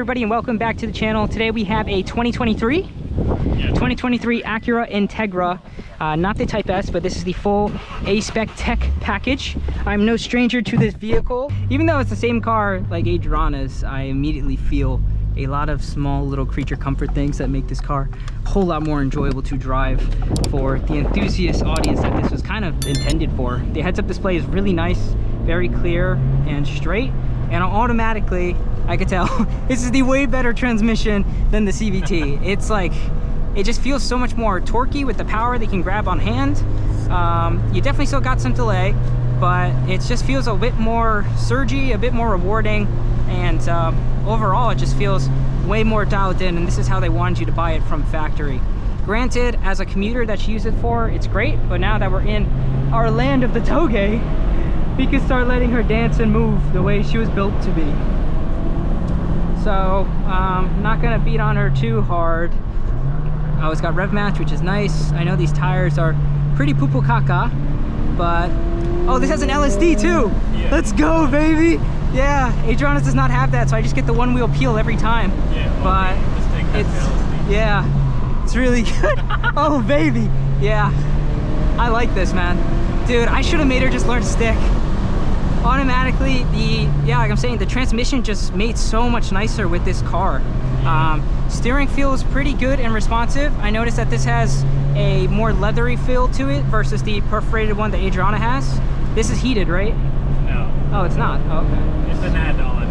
everybody, and welcome back to the channel. Today we have a 2023 Acura Integra, not the Type S, but this is the full ASpec tech package. I'm no stranger to this vehicle. Even though it's the same car like Adriana's, I immediately feel a lot of small little creature comfort things that make this car a whole lot more enjoyable to drive for the enthusiast audience that this was kind of intended for. The heads-up display is really nice, very clear and straight, and automatically I could tell this is the way better transmission than the CVT. It's like, it just feels so much more torquey with the power they can grab on hand. You definitely still got some delay, but it just feels a bit more surgy, a bit more rewarding, and overall it just feels way more dialed in, and this is how they wanted you to buy it from factory. Granted, as a commuter that you use it for, it's great, but now that we're in our land of the Touge, we can start letting her dance and move the way she was built to be. So not gonna beat on her too hard. Oh, it's got rev match, which is nice. I know these tires are pretty poo-poo caca, but oh, this has an LSD too. Yeah. Let's go, baby. Yeah, Adriana's does not have that, so I just get the one wheel peel every time. Yeah, but it's really good. Oh, baby. Yeah, I like this, man. Dude, I should have made her just learn to stick. Automatically, like I'm saying, the transmission just made so much nicer with this car. Steering feels pretty good and responsive. I noticed that this has a more leathery feel to it versus the perforated one that Adriana has. This is heated, right? No. Oh, it's not? Oh, okay. It's an add-on.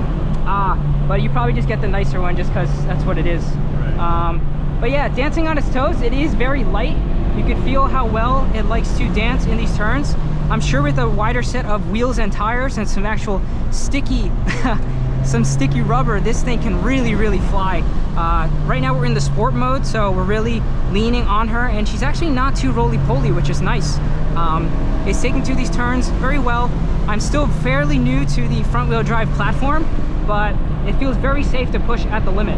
Ah, but you probably just get the nicer one just because that's what it is. Right. But yeah, dancing on its toes, it is very light. You can feel how well it likes to dance in these turns. I'm sure with a wider set of wheels and tires and some actual sticky some sticky rubber, this thing can really fly. Right now we're in the sport mode, so we're really leaning on her, and she's actually not too roly-poly, which is nice. It's taking to these turns very well. I'm still fairly new to the front-wheel drive platform, but it feels very safe to push at the limit.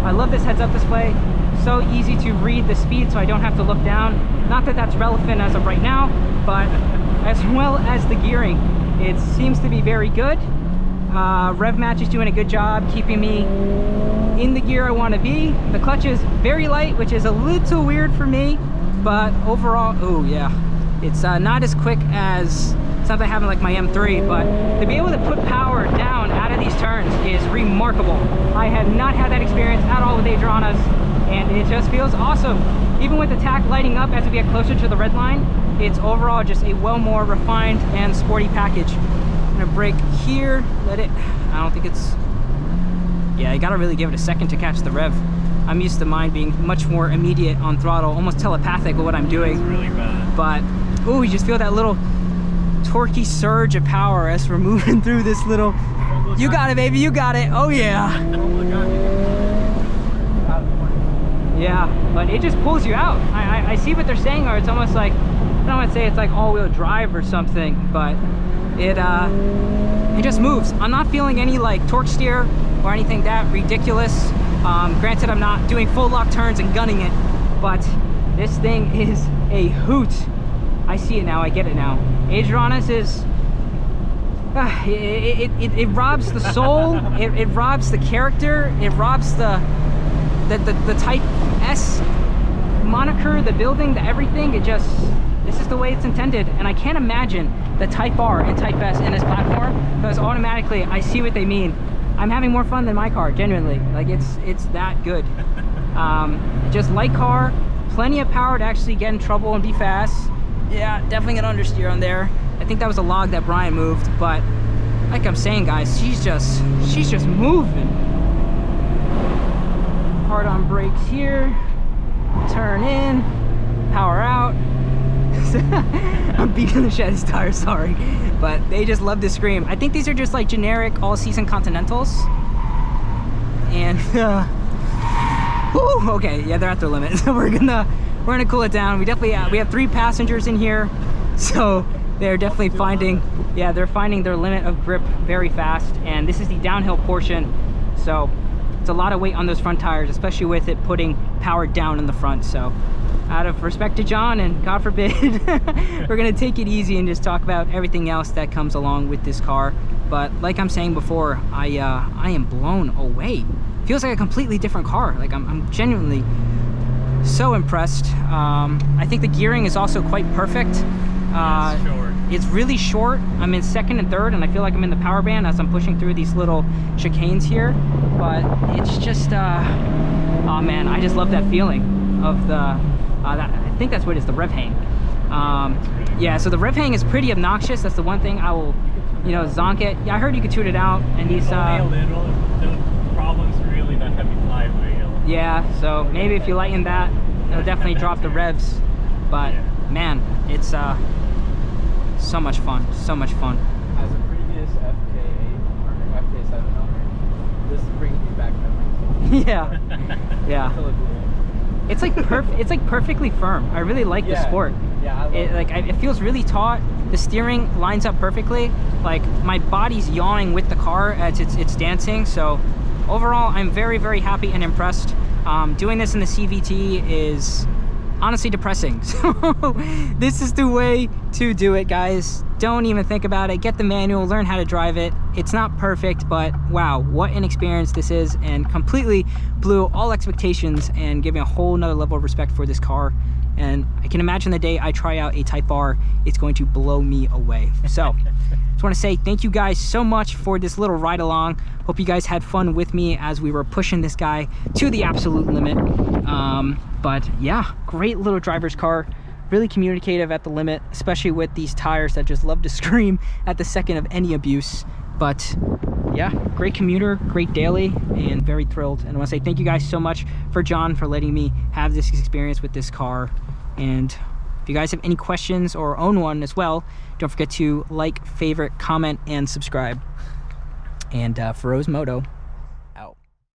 I love this heads-up display. So easy to read the speed, so I don't have to look down. Not that that's relevant as of right now, but as well as the gearing, it seems to be very good. Rev match is doing a good job keeping me in the gear I want to be. The clutch is very light, which is a little weird for me, but overall, oh yeah, it's not as quick as something having like my M3, but to be able to put power down out of these turns is remarkable. I have not had that experience at all with Adriana's, and it just feels awesome. Even with the tach lighting up as we get closer to the red line, it's overall just a well more refined and sporty package. I'm gonna brake here, let it, I don't think it's, yeah, you gotta really give it a second to catch the rev. I'm used to mine being much more immediate on throttle, almost telepathic with what I'm doing. It's really bad. But, ooh, you just feel that little torquey surge of power as we're moving through this little, you got it, baby, you got it. Oh yeah. Yeah, but it just pulls you out. I see what they're saying, or it's almost like, I don't want to say it's like all-wheel drive or something, but it just moves. I'm not feeling any like torque steer or anything that ridiculous. Granted, I'm not doing full lock turns and gunning it, but this thing is a hoot. I see it now, I get it now. Adriana's is, it robs the soul, it robs the character, it robs the Type S moniker, the building, the everything. It just, this is the way it's intended, and I can't imagine the Type R and Type S in this platform, because automatically I see what they mean. I'm having more fun than my car, genuinely. Like, it's that good. Just light car, plenty of power to actually get in trouble and be fast. Yeah, definitely gonna understeer on there. I think that was a log that Brian moved, but like I'm saying, guys, she's just moving. Hard on brakes here, turn in, power out. I'm beating the shed's tires, sorry, but they just love to scream. I think these are just like generic all-season Continentals, and whew, okay, yeah, they're at their limit. So we're gonna cool it down. We have 3 passengers in here, so they're definitely finding, yeah, they're finding their limit of grip very fast, and this is the downhill portion, so it's a lot of weight on those front tires, especially with it putting power down in the front. So out of respect to John, and God forbid, we're gonna take it easy and just talk about everything else that comes along with this car. But like I'm saying before, I am blown away. Feels like a completely different car. Like I'm genuinely so impressed. I think the gearing is also quite perfect. It's really short. I'm in second and third, and I feel like I'm in the power band as I'm pushing through these little chicanes here. But it's just, oh man, I just love that feeling of the, I think that's what it is, the rev hang. Yeah, so the rev hang is pretty obnoxious. That's the one thing I will, you know, zonk it. Yeah, I heard you could tune it out, and these, the problem's really the heavy flywheel. Yeah, so maybe if you lighten that, it'll definitely drop the revs. But man, it's so much fun, so much fun. As a previous FK8 or FK7 owner, this brings me back memories. Yeah, yeah. It's like perfectly firm. I really like the Sport. Yeah, it feels really taut. The steering lines up perfectly. Like my body's yawing with the car as it's dancing. So overall, I'm very, very happy and impressed. Doing this in the CVT is honestly depressing. So this is the way to do it, guys. Don't even think about it. Get the manual, learn how to drive it. It's not perfect, but wow, what an experience this is, and completely blew all expectations and giving a whole nother level of respect for this car. And I can imagine the day I try out a Type R, it's going to blow me away. So just want to say thank you guys so much for this little ride along. Hope you guys had fun with me as we were pushing this guy to the absolute limit. But yeah, great little driver's car, really communicative at the limit, especially with these tires that just love to scream at the second of any abuse. But yeah, great commuter, great daily, and very thrilled. And I want to say thank you guys so much for John for letting me have this experience with this car. And if you guys have any questions or own one as well, don't forget to like, favorite, comment, and subscribe. And Feroz Moto.